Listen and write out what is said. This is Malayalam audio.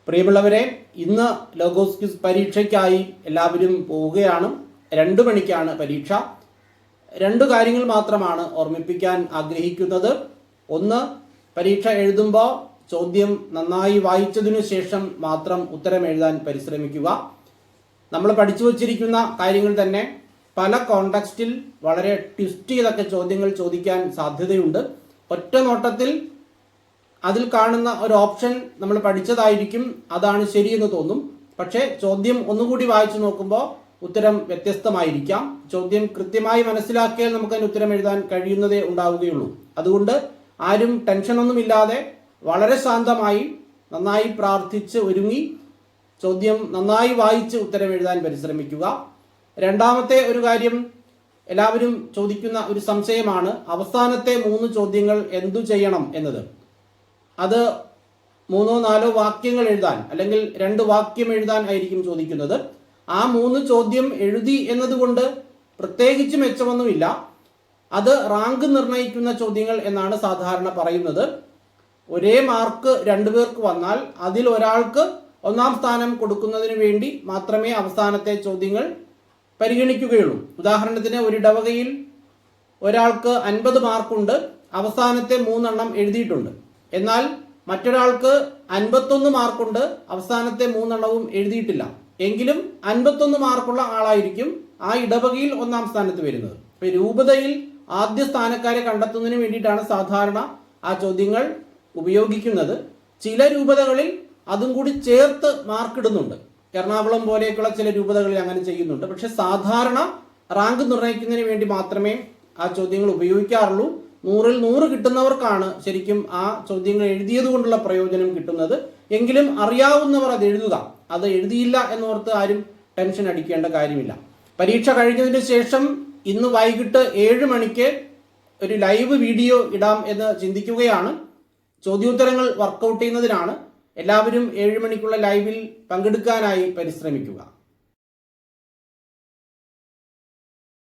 പ്രിയമുള്ളവരെ, ഇന്ന് ലോഗോസ് ക്വിസ് പരീക്ഷയ്ക്കായി എല്ലാവരും പോവുകയാണ്. 2 മണിക്കാണ് പരീക്ഷ. 2 കാര്യങ്ങൾ മാത്രമാണ് ഓർമ്മിപ്പിക്കാൻ ആഗ്രഹിക്കുന്നത്. ഒന്ന്, പരീക്ഷ എഴുതുമ്പോൾ ചോദ്യം നന്നായി വായിച്ചതിനു ശേഷം മാത്രം ഉത്തരം എഴുതാൻ പരിശ്രമിക്കുക. നമ്മൾ പഠിച്ചു വച്ചിരിക്കുന്ന കാര്യങ്ങൾ തന്നെ പല കോണ്ടെക്സ്റ്റിൽ വളരെ ട്വിസ്റ്റ് ചെയ്തൊക്കെ ചോദ്യങ്ങൾ ചോദിക്കാൻ സാധ്യതയുണ്ട്. ഒറ്റ നോട്ടത്തിൽ അതിൽ കാണുന്ന ഒരു ഓപ്ഷൻ നമ്മൾ പഠിച്ചതായിരിക്കും, അതാണ് ശരിയെന്ന് തോന്നും. പക്ഷേ ചോദ്യം ഒന്നുകൂടി വായിച്ചു നോക്കുമ്പോൾ ഉത്തരം വ്യത്യസ്തമായിരിക്കാം. ചോദ്യം കൃത്യമായി മനസ്സിലാക്കിയാൽ നമുക്ക് അതിന് ഉത്തരം എഴുതാൻ കഴിയുന്നതേ ഉണ്ടാവുകയുള്ളൂ. അതുകൊണ്ട് ആരും ടെൻഷനൊന്നുമില്ലാതെ വളരെ ശാന്തമായി നന്നായി പ്രാർത്ഥിച്ച് ഒരുങ്ങി ചോദ്യം നന്നായി വായിച്ച് ഉത്തരം എഴുതാൻ പരിശ്രമിക്കുക. രണ്ടാമത്തെ ഒരു കാര്യം, എല്ലാവരും ചോദിക്കുന്ന ഒരു സംശയമാണ് അവസാനത്തെ 3 ചോദ്യങ്ങൾ എന്തു ചെയ്യണം എന്നത്. അത് 3-4 വാക്യങ്ങൾ എഴുതാൻ അല്ലെങ്കിൽ 2 വാക്യം എഴുതാൻ ആയിരിക്കും ചോദിക്കുന്നത്. ആ 3 ചോദ്യം എഴുതി എന്നതുകൊണ്ട് പ്രത്യേകിച്ച് മെച്ചമൊന്നുമില്ല. അത് റാങ്ക് നിർണ്ണയിക്കുന്ന ചോദ്യങ്ങൾ എന്നാണ് സാധാരണ പറയുന്നത്. ഒരേ മാർക്ക് 2 പേർക്ക് വന്നാൽ അതിൽ ഒരാൾക്ക് 1-ാം സ്ഥാനം കൊടുക്കുന്നതിന് വേണ്ടി മാത്രമേ അവസാനത്തെ ചോദ്യങ്ങൾ പരിഗണിക്കുകയുള്ളൂ. ഉദാഹരണത്തിന്, ഒരു ഇടവകയിൽ ഒരാൾക്ക് 50 മാർക്കുണ്ട്, അവസാനത്തെ 3 എണ്ണം എഴുതിയിട്ടുണ്ട്. എന്നാൽ മറ്റൊരാൾക്ക് 51 മാർക്കുണ്ട്, അവസാനത്തെ 3 എണ്ണവും എഴുതിയിട്ടില്ല. എങ്കിലും 51 മാർക്കുള്ള ആളായിരിക്കും ആ ഇടവകയിൽ 1-ാം സ്ഥാനത്ത് വരുന്നത്. ഇപ്പൊ രൂപതയിൽ ആദ്യ സ്ഥാനക്കാരെ കണ്ടെത്തുന്നതിന് വേണ്ടിയിട്ടാണ് സാധാരണ ആ ചോദ്യങ്ങൾ ഉപയോഗിക്കുന്നത്. ചില രൂപതകളിൽ അതും കൂടി ചേർത്ത് മാർക്കിടുന്നുണ്ട്. എറണാകുളം പോലെയൊക്കെയുള്ള ചില രൂപതകളിൽ അങ്ങനെ ചെയ്യുന്നുണ്ട്. പക്ഷെ സാധാരണ റാങ്ക് നിർണ്ണയിക്കുന്നതിന് വേണ്ടി മാത്രമേ ആ ചോദ്യങ്ങൾ ഉപയോഗിക്കാറുള്ളൂ. 100-ൽ 100 കിട്ടുന്നവർക്കാണ് ശരിക്കും ആ ചോദ്യങ്ങൾ എഴുതിയത് കൊണ്ടുള്ള പ്രയോജനം കിട്ടുന്നത്. എങ്കിലും അറിയാവുന്നവർ അത് എഴുതുക. അത് എഴുതിയില്ല എന്നോർത്ത് ആരും ടെൻഷൻ അടിക്കേണ്ട കാര്യമില്ല. പരീക്ഷ കഴിഞ്ഞതിന് ശേഷം ഇന്ന് വൈകിട്ട് 7 മണിക്ക് ഒരു ലൈവ് വീഡിയോ ഇടാം എന്ന് ചിന്തിക്കുകയാണ്. ചോദ്യോത്തരങ്ങൾ വർക്കൗട്ട് ചെയ്യുന്നതിനാണ്. എല്ലാവരും 7 മണിക്കുള്ള ലൈവിൽ പങ്കെടുക്കാനായി പരിശ്രമിക്കുക.